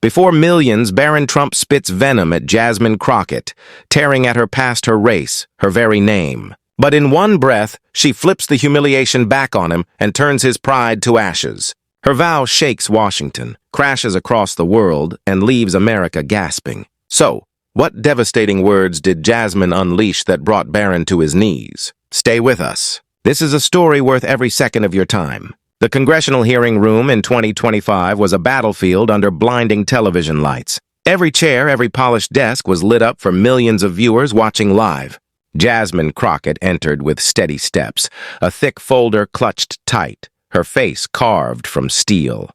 Before millions, Barron Trump spits venom at Jasmine Crockett, tearing at her past her race, her very name. But in one breath, she flips the humiliation back on him and turns his pride to ashes. Her vow shakes Washington, crashes across the world, and leaves America gasping. So, what devastating words did Jasmine unleash that brought Barron to his knees? Stay with us. This is a story worth every second of your time. The congressional hearing room in 2025 was a battlefield under blinding television lights. Every chair, every polished desk was lit up for millions of viewers watching live. Jasmine Crockett entered with steady steps, a thick folder clutched tight, her face carved from steel.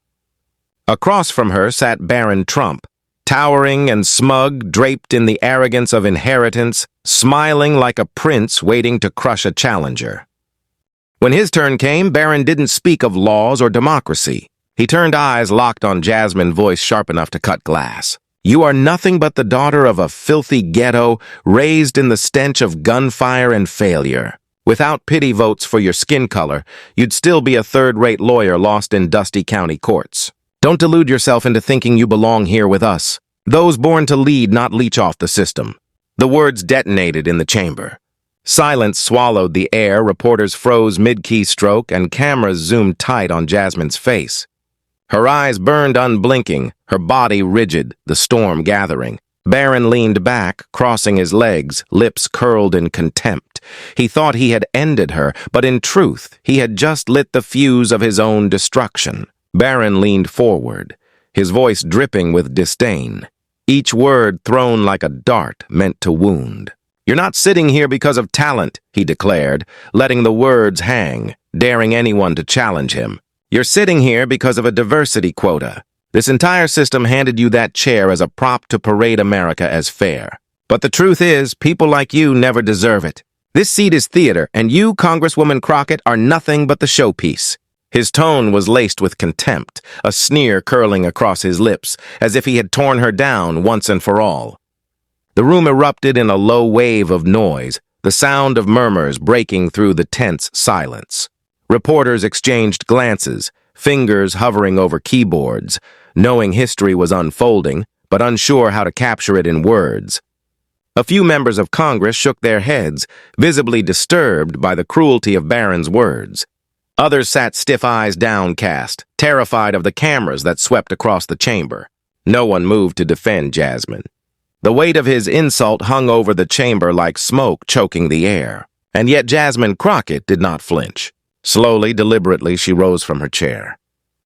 Across from her sat Barron Trump, towering and smug, draped in the arrogance of inheritance, smiling like a prince waiting to crush a challenger. When his turn came, Barron didn't speak of laws or democracy. He turned eyes locked on Jasmine, voice sharp enough to cut glass. You are nothing but the daughter of a filthy ghetto, raised in the stench of gunfire and failure. Without pity votes for your skin color, you'd still be a third-rate lawyer lost in dusty county courts. Don't delude yourself into thinking you belong here with us. Those born to lead, not leech off the system. The words detonated in the chamber. Silence swallowed the air, reporters froze mid-keystroke, and cameras zoomed tight on Jasmine's face. Her eyes burned unblinking, her body rigid, the storm gathering. Barron leaned back, crossing his legs, lips curled in contempt. He thought he had ended her, but in truth, he had just lit the fuse of his own destruction. Barron leaned forward, his voice dripping with disdain. Each word thrown like a dart meant to wound. You're not sitting here because of talent, he declared, letting the words hang, daring anyone to challenge him. You're sitting here because of a diversity quota. This entire system handed you that chair as a prop to parade America as fair. But the truth is, people like you never deserve it. This seat is theater, and you, Congresswoman Crockett, are nothing but the showpiece. His tone was laced with contempt, a sneer curling across his lips, as if he had torn her down once and for all. The room erupted in a low wave of noise, the sound of murmurs breaking through the tense silence. Reporters exchanged glances, fingers hovering over keyboards, knowing history was unfolding, but unsure how to capture it in words. A few members of Congress shook their heads, visibly disturbed by the cruelty of Barron's words. Others sat stiff eyes downcast, terrified of the cameras that swept across the chamber. No one moved to defend Jasmine. The weight of his insult hung over the chamber like smoke choking the air. And yet Jasmine Crockett did not flinch. Slowly, deliberately, she rose from her chair.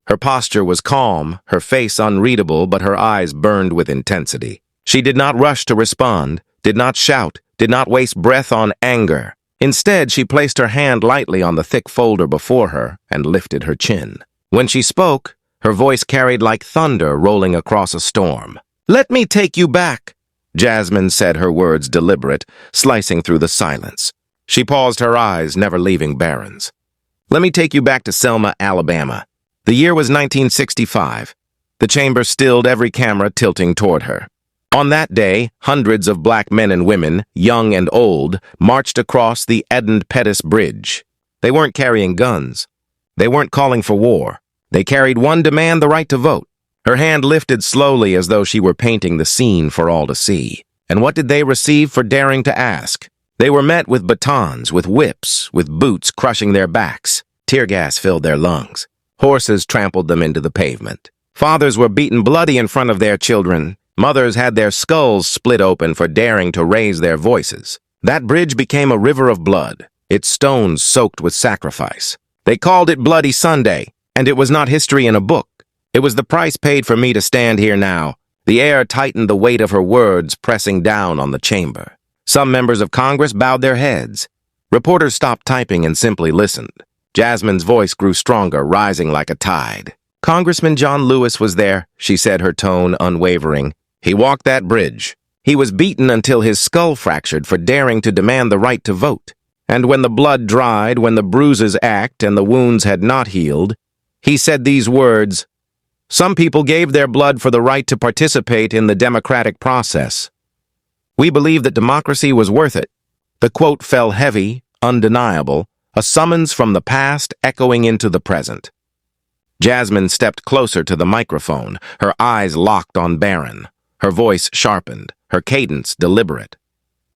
Her posture was calm, her face unreadable, but her eyes burned with intensity. She did not rush to respond, did not shout, did not waste breath on anger. Instead, she placed her hand lightly on the thick folder before her and lifted her chin. When she spoke, her voice carried like thunder rolling across a storm. "Let me take you back," Jasmine said, her words deliberate, slicing through the silence. She paused, her eyes never leaving Barron's. "Let me take you back to Selma, Alabama. The year was 1965. The chamber stilled, every camera tilting toward her. On that day, hundreds of black men and women, young and old, marched across the Edmund Pettus Bridge. They weren't carrying guns. They weren't calling for war. They carried one demand: the right to vote. Her hand lifted slowly as though she were painting the scene for all to see. And what did they receive for daring to ask? They were met with batons, with whips, with boots crushing their backs. Tear gas filled their lungs. Horses trampled them into the pavement. Fathers were beaten bloody in front of their children. Mothers had their skulls split open for daring to raise their voices. That bridge became a river of blood, its stones soaked with sacrifice. They called it Bloody Sunday, and it was not history in a book. It was the price paid for me to stand here now. The air tightened, the weight of her words pressing down on the chamber. Some members of Congress bowed their heads. Reporters stopped typing and simply listened. Jasmine's voice grew stronger, rising like a tide. "Congressman John Lewis was there," she said, her tone unwavering. "He walked that bridge. He was beaten until his skull fractured for daring to demand the right to vote. And when the blood dried, when the bruises ached and the wounds had not healed, he said these words: 'Some people gave their blood for the right to participate in the democratic process. We believe that democracy was worth it.'" The quote fell heavy, undeniable, a summons from the past echoing into the present. Jasmine stepped closer to the microphone, her eyes locked on Barron. Her voice sharpened, her cadence deliberate.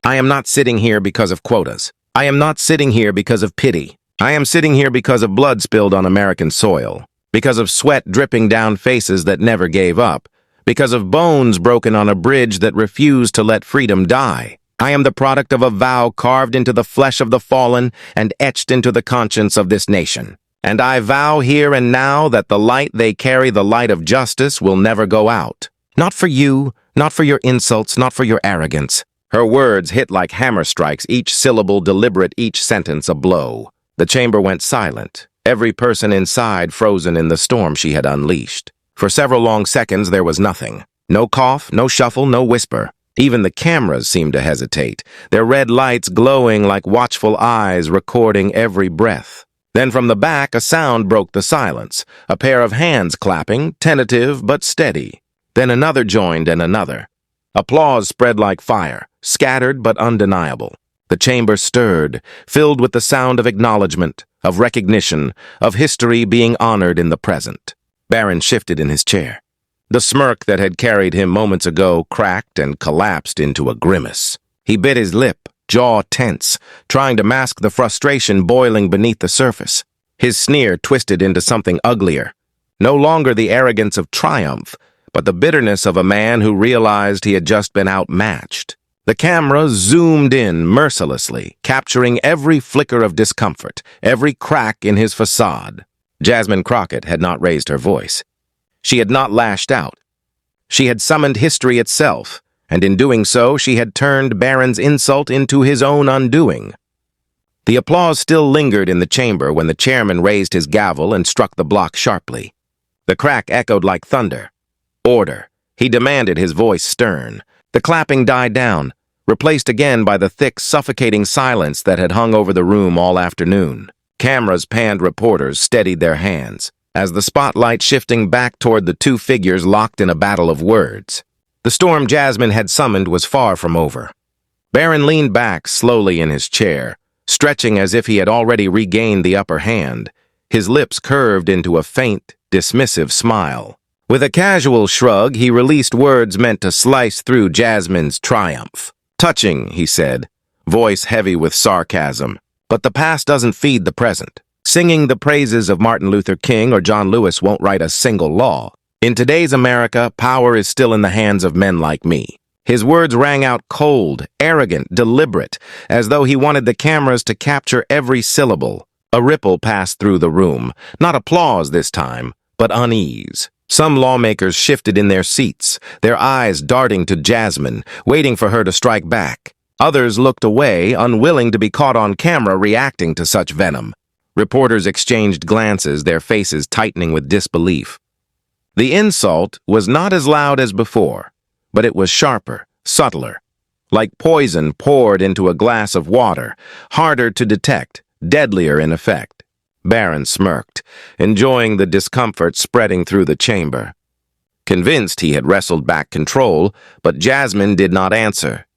I am not sitting here because of quotas. I am not sitting here because of pity. I am sitting here because of blood spilled on American soil, because of sweat dripping down faces that never gave up, because of bones broken on a bridge that refused to let freedom die. I am the product of a vow carved into the flesh of the fallen and etched into the conscience of this nation. And I vow here and now that the light they carry, the light of justice, will never go out. Not for you, not for your insults, not for your arrogance. Her words hit like hammer strikes, each syllable deliberate, each sentence a blow. The chamber went silent, every person inside frozen in the storm she had unleashed. For several long seconds there was nothing. No cough, no shuffle, no whisper. Even the cameras seemed to hesitate, their red lights glowing like watchful eyes recording every breath. Then from the back a sound broke the silence, a pair of hands clapping, tentative but steady. Then another joined and another. Applause spread like fire, scattered but undeniable. The chamber stirred, filled with the sound of acknowledgement, of recognition, of history being honored in the present. Barron shifted in his chair. The smirk that had carried him moments ago cracked and collapsed into a grimace. He bit his lip, jaw tense, trying to mask the frustration boiling beneath the surface. His sneer twisted into something uglier. No longer the arrogance of triumph, but the bitterness of a man who realized he had just been outmatched. The camera zoomed in mercilessly, capturing every flicker of discomfort, every crack in his facade. Jasmine Crockett had not raised her voice. She had not lashed out. She had summoned history itself, and in doing so she had turned Barron's insult into his own undoing. The applause still lingered in the chamber when the chairman raised his gavel and struck the block sharply. The crack echoed like thunder. Order, he demanded, his voice stern. The clapping died down, replaced again by the thick, suffocating silence that had hung over the room all afternoon. Cameras panned, reporters steadied their hands, as the spotlight shifting back toward the two figures locked in a battle of words. The storm Jasmine had summoned was far from over. Barron leaned back slowly in his chair, stretching as if he had already regained the upper hand. His lips curved into a faint, dismissive smile. With a casual shrug, he released words meant to slice through Jasmine's triumph. Touching, he said, voice heavy with sarcasm. But the past doesn't feed the present. Singing the praises of Martin Luther King or John Lewis won't write a single law. In today's America, power is still in the hands of men like me. His words rang out cold, arrogant, deliberate, as though he wanted the cameras to capture every syllable. A ripple passed through the room, not applause this time, but unease. Some lawmakers shifted in their seats, their eyes darting to Jasmine, waiting for her to strike back. Others looked away, unwilling to be caught on camera reacting to such venom. Reporters exchanged glances, their faces tightening with disbelief. The insult was not as loud as before, but it was sharper, subtler, like poison poured into a glass of water, harder to detect, deadlier in effect. Barron smirked, enjoying the discomfort spreading through the chamber. Convinced he had wrestled back control, but Jasmine did not answer.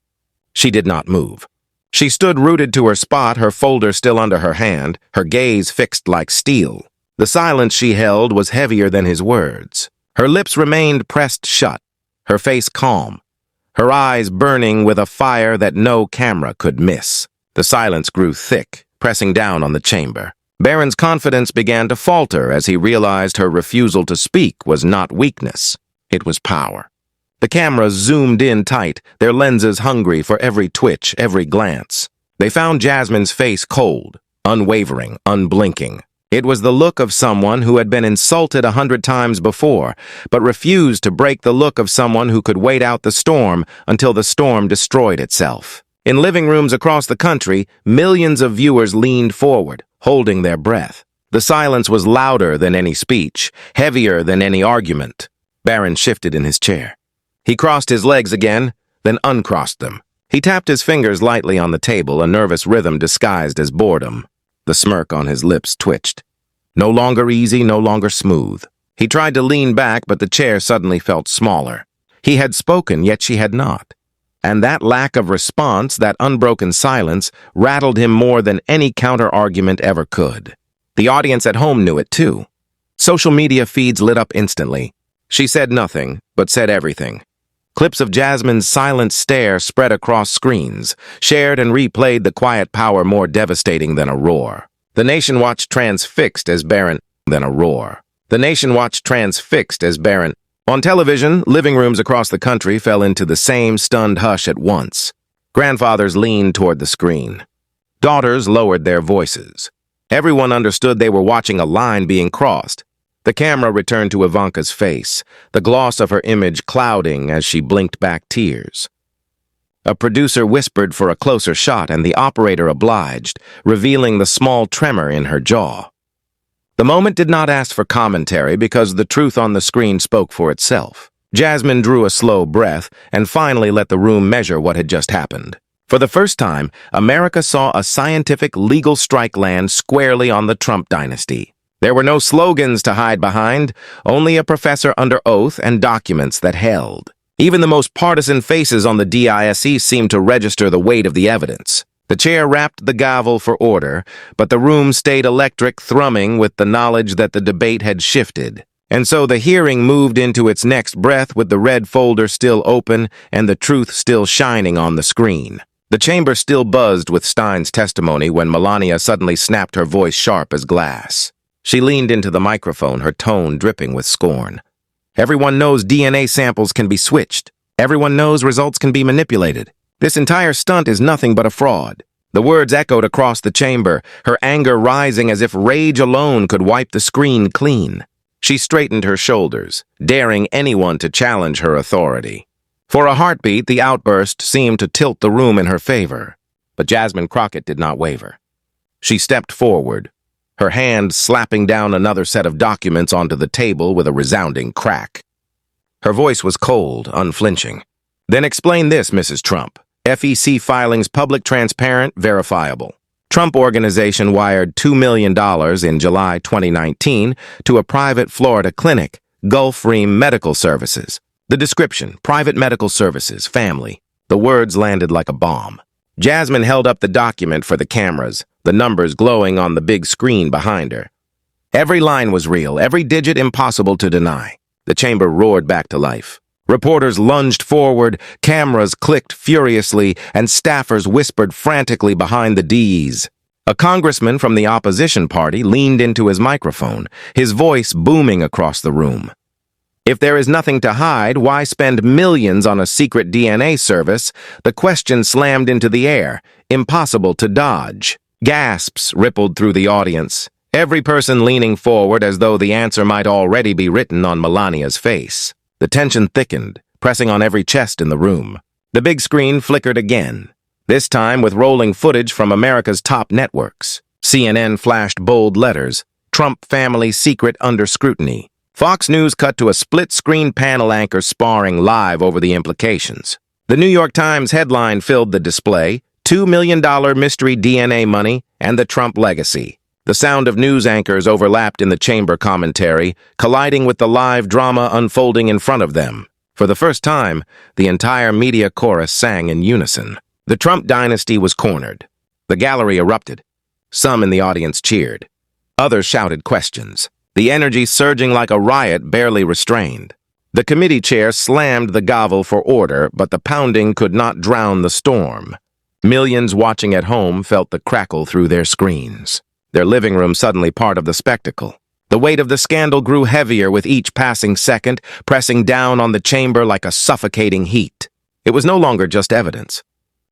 She did not move. She stood rooted to her spot, her folder still under her hand, her gaze fixed like steel. The silence she held was heavier than his words. Her lips remained pressed shut, her face calm, her eyes burning with a fire that no camera could miss. The silence grew thick, pressing down on the chamber. Barron's confidence began to falter as he realized her refusal to speak was not weakness. It was power. The cameras zoomed in tight, their lenses hungry for every twitch, every glance. They found Jasmine's face cold, unwavering, unblinking. It was the look of someone who had been insulted 100 times before, but refused to break the look of someone who could wait out the storm until the storm destroyed itself. In living rooms across the country, millions of viewers leaned forward, holding their breath. The silence was louder than any speech, heavier than any argument. Barron shifted in his chair. He crossed his legs again, then uncrossed them. He tapped his fingers lightly on the table, a nervous rhythm disguised as boredom. The smirk on his lips twitched. No longer easy, no longer smooth. He tried to lean back, but the chair suddenly felt smaller. He had spoken, yet she had not. And that lack of response, that unbroken silence, rattled him more than any counter-argument ever could. The audience at home knew it too. Social media feeds lit up instantly. She said nothing, but said everything. Clips of Jasmine's silent stare spread across screens, shared and replayed the quiet power more devastating than a roar. The nation watched transfixed as Barron than a roar. The nation watched transfixed as Barron. On television, living rooms across the country fell into the same stunned hush at once. Grandfathers leaned toward the screen. Daughters lowered their voices. Everyone understood they were watching a line being crossed. The camera returned to Ivanka's face, the gloss of her image clouding as she blinked back tears. A producer whispered for a closer shot, and the operator obliged, revealing the small tremor in her jaw. The moment did not ask for commentary because the truth on the screen spoke for itself. Jasmine drew a slow breath and finally let the room measure what had just happened. For the first time, America saw a scientific legal strike land squarely on the Trump dynasty. There were no slogans to hide behind, only a professor under oath and documents that held. Even the most partisan faces on the DISC seemed to register the weight of the evidence. The chair rapped the gavel for order, but the room stayed electric, thrumming with the knowledge that the debate had shifted. And so the hearing moved into its next breath with the red folder still open and the truth still shining on the screen. The chamber still buzzed with Stein's testimony when Melania suddenly snapped her voice sharp as glass. She leaned into the microphone, her tone dripping with scorn. Everyone knows DNA samples can be switched. Everyone knows results can be manipulated. This entire stunt is nothing but a fraud. The words echoed across the chamber, her anger rising as if rage alone could wipe the screen clean. She straightened her shoulders, daring anyone to challenge her authority. For a heartbeat, the outburst seemed to tilt the room in her favor. But Jasmine Crockett did not waver. She stepped forward, her hand slapping down another set of documents onto the table with a resounding crack. Her voice was cold, unflinching. Then explain this, Mrs. Trump. FEC filings public, transparent, verifiable. Trump Organization wired $2 million in July 2019 to a private Florida clinic, Gulf Ream Medical Services. The description, private medical services, family. The words landed like a bomb. Jasmine held up the document for the cameras, the numbers glowing on the big screen behind her. Every line was real, every digit impossible to deny. The chamber roared back to life. Reporters lunged forward, cameras clicked furiously, and staffers whispered frantically behind the Ds. A congressman from the opposition party leaned into his microphone, his voice booming across the room. If there is nothing to hide, why spend millions on a secret DNA service? The question slammed into the air, impossible to dodge. Gasps rippled through the audience, every person leaning forward as though the answer might already be written on Melania's face. The tension thickened, pressing on every chest in the room. The big screen flickered again, this time with rolling footage from America's top networks. CNN flashed bold letters, Trump family secret under scrutiny. Fox News cut to a split-screen panel anchor sparring live over the implications. The New York Times headline filled the display, $2 million mystery DNA money and the Trump legacy. The sound of news anchors overlapped in the chamber commentary, colliding with the live drama unfolding in front of them. For the first time, the entire media chorus sang in unison. The Trump dynasty was cornered. The gallery erupted. Some in the audience cheered. Others shouted questions, the energy surging like a riot barely restrained. The committee chair slammed the gavel for order, but the pounding could not drown the storm. Millions watching at home felt the crackle through their screens, their living room suddenly part of the spectacle. The weight of the scandal grew heavier with each passing second, pressing down on the chamber like a suffocating heat. It was no longer just evidence.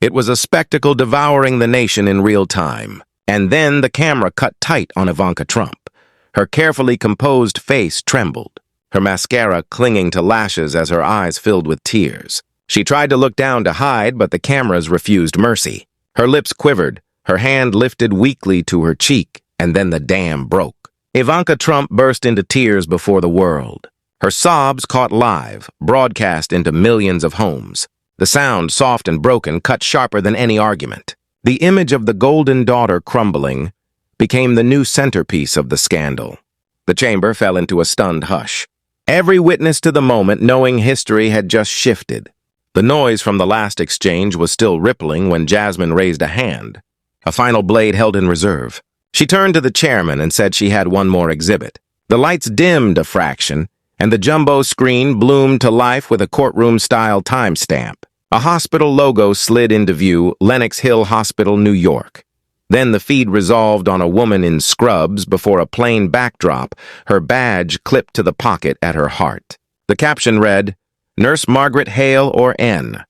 It was a spectacle devouring the nation in real time. And then the camera cut tight on Ivanka Trump. Her carefully composed face trembled, her mascara clinging to lashes as her eyes filled with tears. She tried to look down to hide, but the cameras refused mercy. Her lips quivered, her hand lifted weakly to her cheek, and then the dam broke. Ivanka Trump burst into tears before the world. Her sobs caught live, broadcast into millions of homes. The sound, soft and broken, cut sharper than any argument. The image of the golden daughter crumbling became the new centerpiece of the scandal. The chamber fell into a stunned hush. Every witness to the moment knowing history had just shifted. The noise from the last exchange was still rippling when Jasmine raised a hand, a final blade held in reserve. She turned to the chairman and said she had one more exhibit. The lights dimmed a fraction, and the jumbo screen bloomed to life with a courtroom-style timestamp. A hospital logo slid into view, Lenox Hill Hospital, New York. Then the feed resolved on a woman in scrubs before a plain backdrop, her badge clipped to the pocket at her heart. The caption read, "Nurse Margaret Hale or N."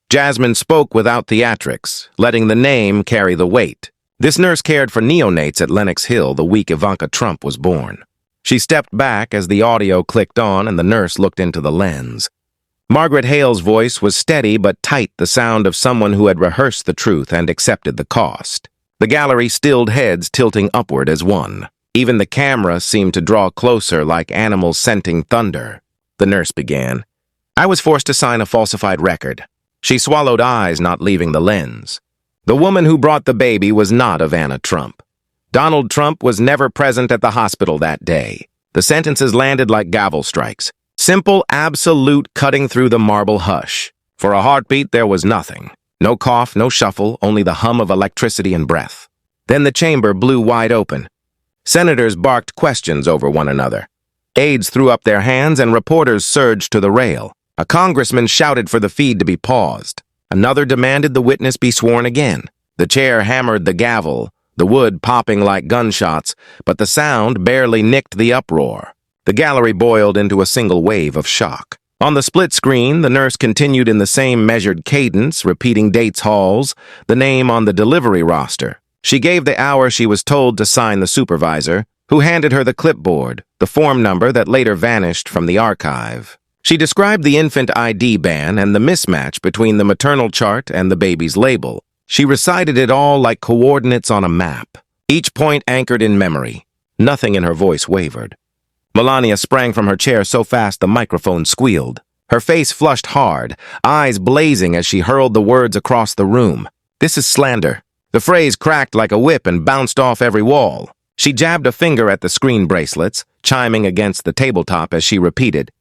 Jasmine spoke without theatrics, letting the name carry the weight. This nurse cared for neonates at Lenox Hill the week Ivanka Trump was born. She stepped back as the audio clicked on and the nurse looked into the lens. Margaret Hale's voice was steady but tight, the sound of someone who had rehearsed the truth and accepted the cost. The gallery stilled, heads tilting upward as one. Even the camera seemed to draw closer like animals scenting thunder. The nurse began. "I was forced to sign a falsified record." She swallowed, eyes not leaving the lens. The woman who brought the baby was not Ivana Trump. Donald Trump was never present at the hospital that day. The sentences landed like gavel strikes. Simple, absolute, cutting through the marble hush. For a heartbeat, there was nothing. No cough, no shuffle, only the hum of electricity and breath. Then the chamber blew wide open. Senators barked questions over one another. Aides threw up their hands and reporters surged to the rail. A congressman shouted for the feed to be paused. Another demanded the witness be sworn again. The chair hammered the gavel, the wood popping like gunshots, but the sound barely nicked the uproar. The gallery boiled into a single wave of shock. On the split screen, the nurse continued in the same measured cadence, repeating dates, halls, the name on the delivery roster. She gave the hour she was told to sign the supervisor, who handed her the clipboard, the form number that later vanished from the archive. She described the infant ID ban and the mismatch between the maternal chart and the baby's label. She recited it all like coordinates on a map, each point anchored in memory. Nothing in her voice wavered. Melania sprang from her chair so fast the microphone squealed. Her face flushed hard, eyes blazing as she hurled the words across the room. "This is slander." The phrase cracked like a whip and bounced off every wall. She jabbed a finger at the screen bracelets, chiming against the tabletop as she repeated,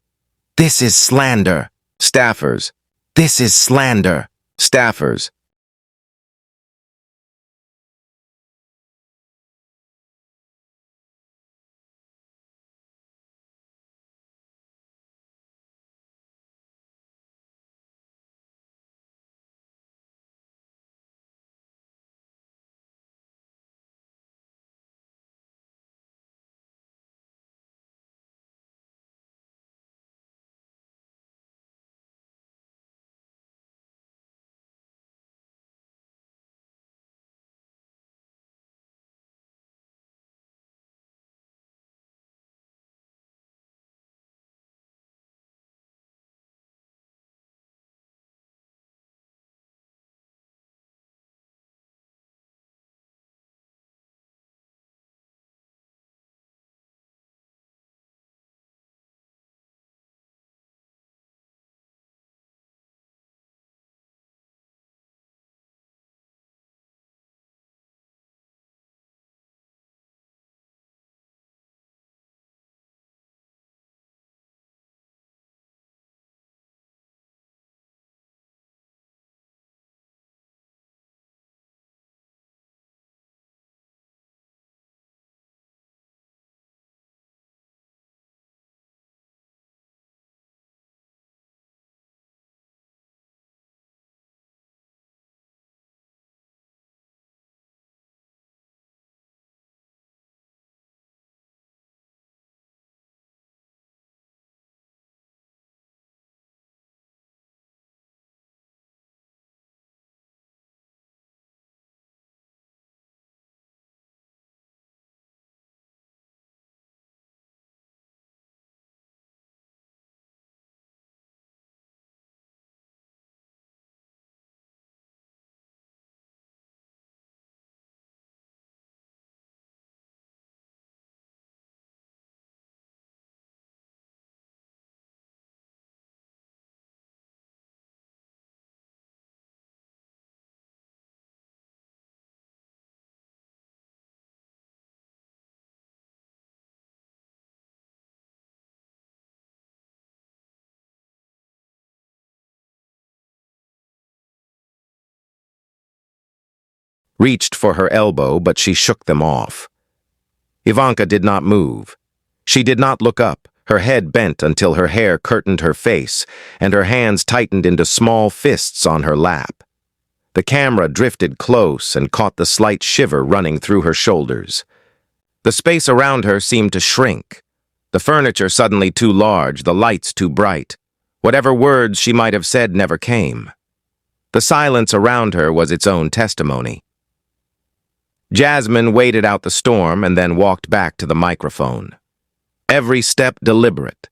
"This is slander." Staffers. "This is slander." Staffers. Reached for her elbow, but she shook them off. Ivanka did not move. She did not look up, her head bent until her hair curtained her face, and her hands tightened into small fists on her lap. The camera drifted close and caught the slight shiver running through her shoulders. The space around her seemed to shrink. The furniture suddenly too large, the lights too bright. Whatever words she might have said never came. The silence around her was its own testimony. Jasmine waited out the storm and then walked back to the microphone. Every step deliberate.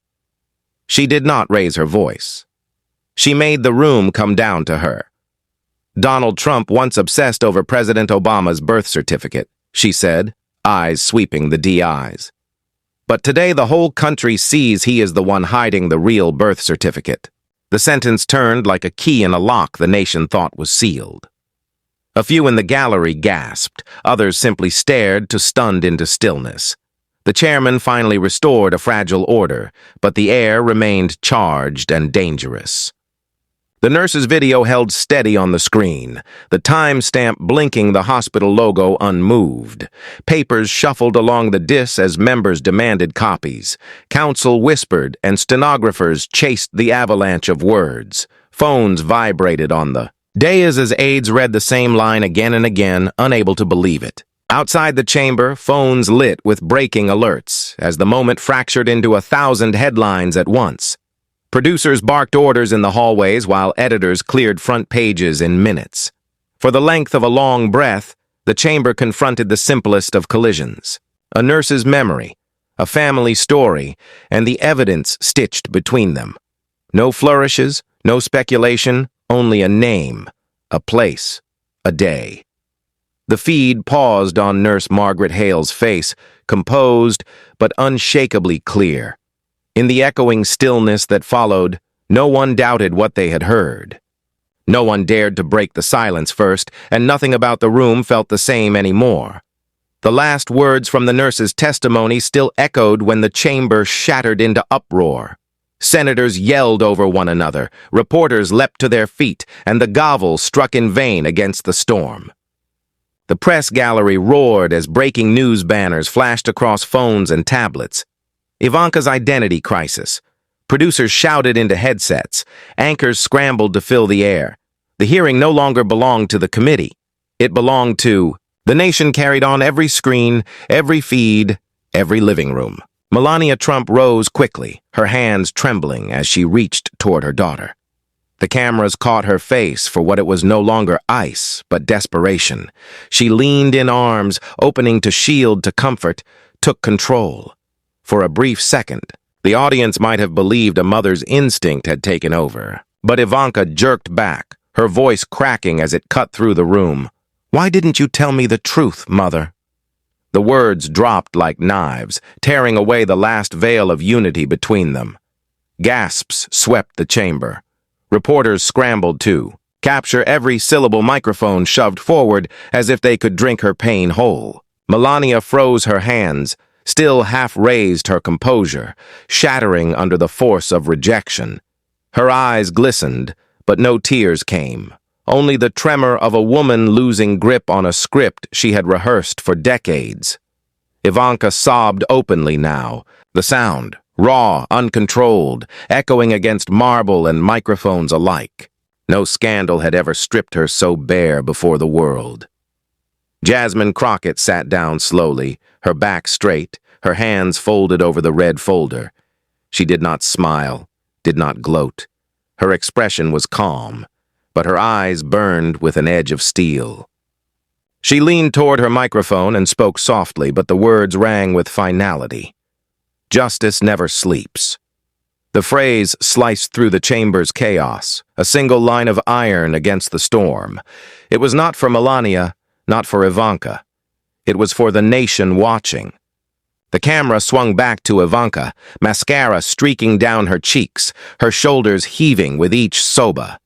She did not raise her voice. She made the room come down to her. Donald Trump once obsessed over President Obama's birth certificate, she said, eyes sweeping the DIs. But today the whole country sees he is the one hiding the real birth certificate. The sentence turned like a key in a lock the nation thought was sealed. A few in the gallery gasped, others simply stared stunned into stillness. The chairman finally restored a fragile order, but the air remained charged and dangerous. The nurse's video held steady on the screen, the timestamp blinking, the hospital logo unmoved. Papers shuffled along the dis as members demanded copies. Counsel whispered and stenographers chased the avalanche of words. Phones vibrated on the dais as aides read the same line again and again, unable to believe it. Outside the chamber, phones lit with breaking alerts as the moment fractured into 1,000 headlines at once. Producers barked orders in the hallways while editors cleared front pages in minutes. For the length of a long breath, the chamber confronted the simplest of collisions. A nurse's memory, a family story, and the evidence stitched between them. No flourishes, no speculation, only a name, a place, a day. The feed paused on Nurse Margaret Hale's face, composed but unshakably clear. In the echoing stillness that followed, no one doubted what they had heard. No one dared to break the silence first, and nothing about the room felt the same anymore. The last words from the nurse's testimony still echoed when the chamber shattered into uproar. Senators yelled over one another, reporters leapt to their feet, and the gavel struck in vain against the storm. The press gallery roared as breaking news banners flashed across phones and tablets. Ivanka's identity crisis. Producers shouted into headsets. Anchors scrambled to fill the air. The hearing no longer belonged to the committee. It belonged to the nation. Carried on every screen, every feed, every living room. Melania Trump rose quickly, her hands trembling as she reached toward her daughter. The cameras caught her face for what it was, no longer ice, but desperation. She leaned in arms, opening to shield, to comfort, took control. For a brief second, the audience might have believed a mother's instinct had taken over. But Ivanka jerked back, her voice cracking as it cut through the room. "Why didn't you tell me the truth, Mother?" The words dropped like knives, tearing away the last veil of unity between them. Gasps swept the chamber. Reporters scrambled to capture every syllable, microphone shoved forward as if they could drink her pain whole. Melania froze her hands, still half raised her composure, shattering under the force of rejection. Her eyes glistened, but no tears came. Only the tremor of a woman losing grip on a script she had rehearsed for decades. Ivanka sobbed openly now, the sound, raw, uncontrolled, echoing against marble and microphones alike. No scandal had ever stripped her so bare before the world. Jasmine Crockett sat down slowly, her back straight, her hands folded over the red folder. She did not smile, did not gloat. Her expression was calm, but her eyes burned with an edge of steel. She leaned toward her microphone and spoke softly, but the words rang with finality. "Justice never sleeps." The phrase sliced through the chamber's chaos, a single line of iron against the storm. It was not for Melania, not for Ivanka. It was for the nation watching. The camera swung back to Ivanka, mascara streaking down her cheeks, her shoulders heaving with each soba.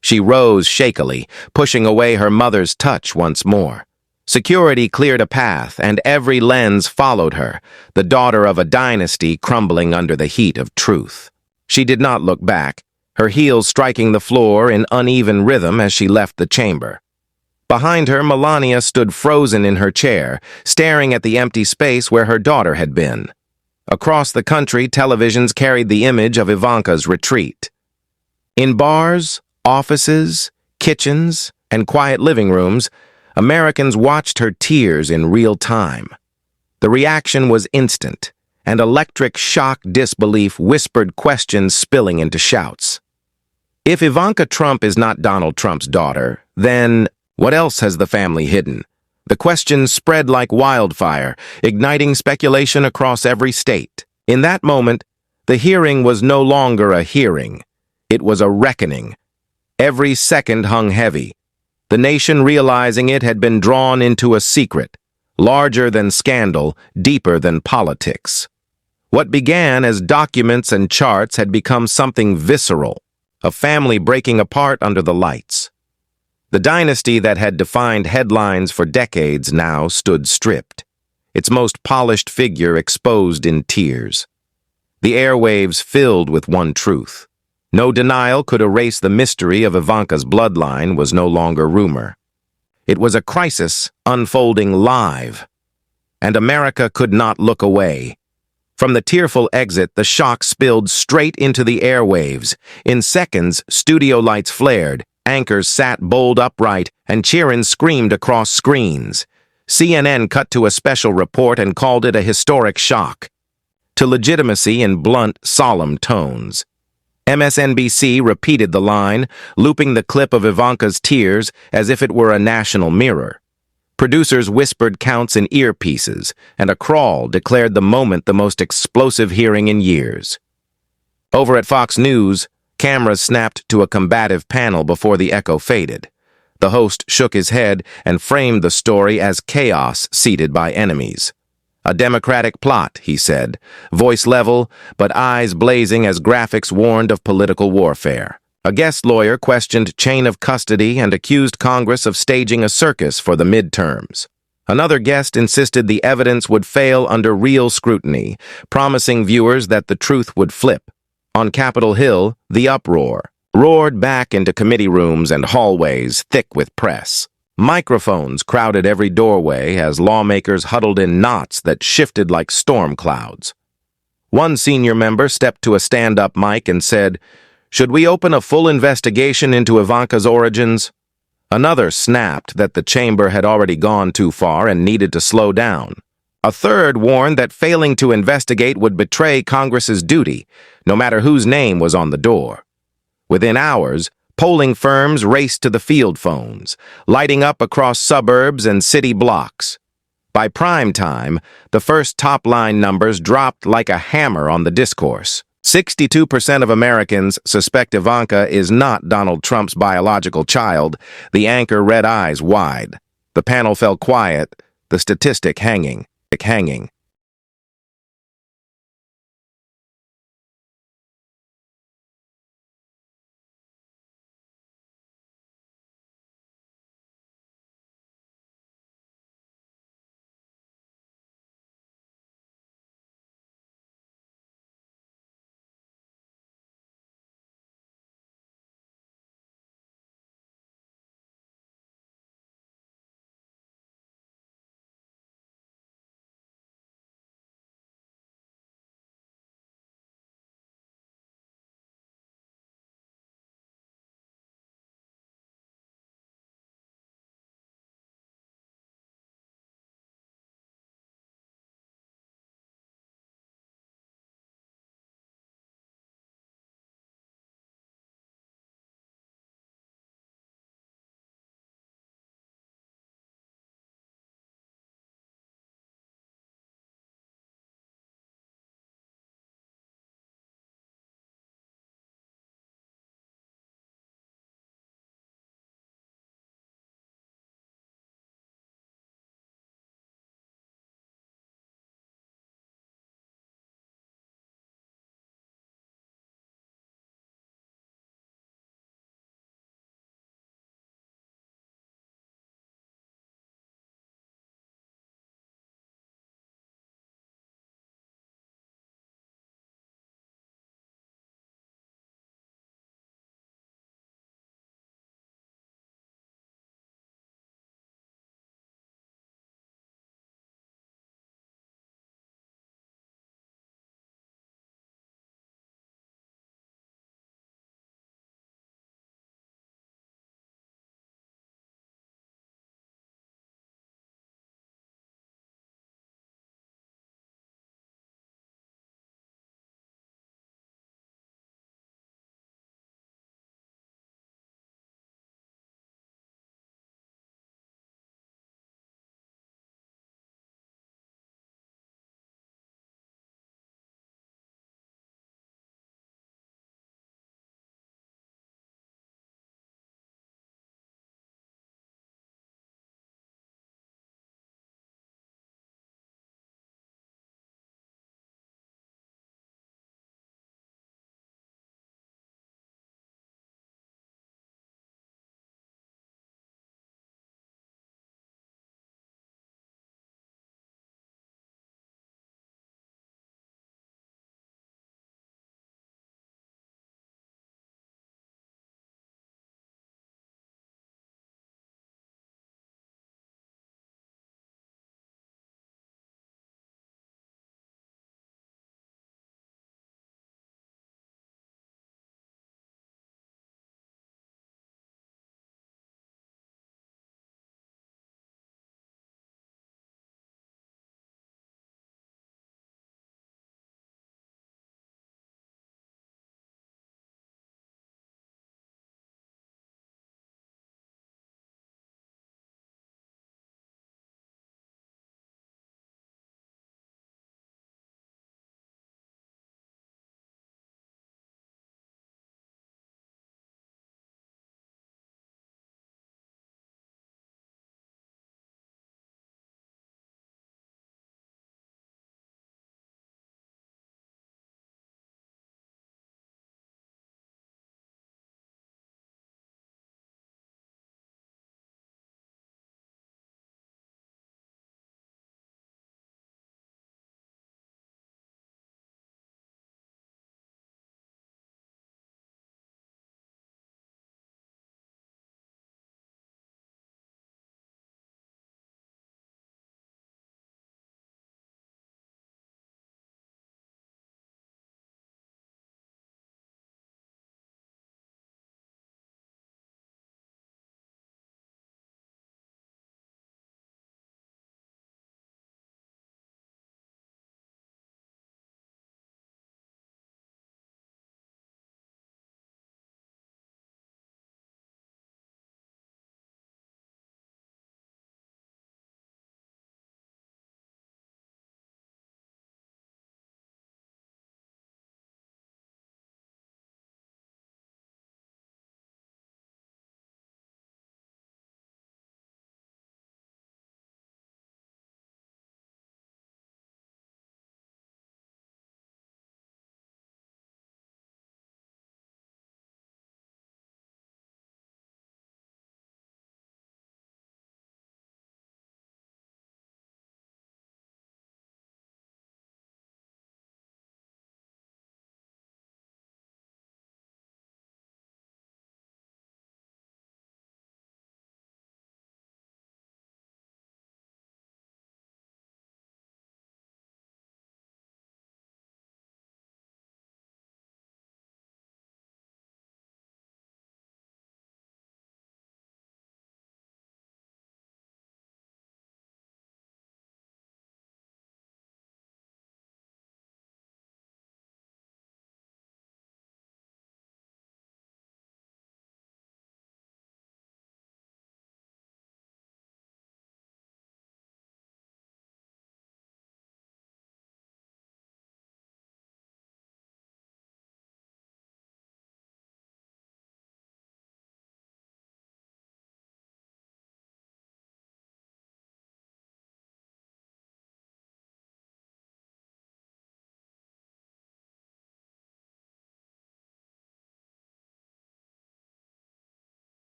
She rose shakily, pushing away her mother's touch once more. Security cleared a path, and every lens followed her, the daughter of a dynasty crumbling under the heat of truth. She did not look back, her heels striking the floor in uneven rhythm as she left the chamber. Behind her, Melania stood frozen in her chair, staring at the empty space where her daughter had been. Across the country, televisions carried the image of Ivanka's retreat. In bars, offices, kitchens, and quiet living rooms, Americans watched her tears in real time. The reaction was instant, and electric shock disbelief whispered questions spilling into shouts. If Ivanka Trump is not Donald Trump's daughter, then what else has the family hidden? The questions spread like wildfire, igniting speculation across every state. In that moment, the hearing was no longer a hearing. It was a reckoning. Every second hung heavy. The nation, realizing it, had been drawn into a secret, larger than scandal, deeper than politics. What began as documents and charts had become something visceral, a family breaking apart under the lights. The dynasty that had defined headlines for decades now stood stripped, its most polished figure exposed in tears. The airwaves filled with one truth. No denial could erase the mystery of Ivanka's bloodline was no longer rumor. It was a crisis unfolding live, and America could not look away. From the tearful exit, the shock spilled straight into the airwaves. In seconds, studio lights flared, anchors sat bolt upright, and cheering screamed across screens. CNN cut to a special report and called it a historic shock, to legitimacy in blunt, solemn tones. MSNBC repeated the line, looping the clip of Ivanka's tears as if it were a national mirror. Producers whispered counts in earpieces, and a crawl declared the moment the most explosive hearing in years. Over at Fox News, cameras snapped to a combative panel before the echo faded. The host shook his head and framed the story as chaos seeded by enemies. A democratic plot, he said, voice level, but eyes blazing as graphics warned of political warfare. A guest lawyer questioned chain of custody and accused Congress of staging a circus for the midterms. Another guest insisted the evidence would fail under real scrutiny, promising viewers that the truth would flip. On Capitol Hill, the uproar roared back into committee rooms and hallways thick with press. Microphones crowded every doorway as lawmakers huddled in knots that shifted like storm clouds. One senior member stepped to a stand-up mic and said, "Should we open a full investigation into Ivanka's origins?" Another snapped that the chamber had already gone too far and needed to slow down. A third warned that failing to investigate would betray Congress's duty, no matter whose name was on the door. Within hours, polling firms raced to the field phones, lighting up across suburbs and city blocks. By prime time, the first top-line numbers dropped like a hammer on the discourse. 62% of Americans suspect Ivanka is not Donald Trump's biological child. The anchor read eyes wide. The panel fell quiet, the statistic hanging.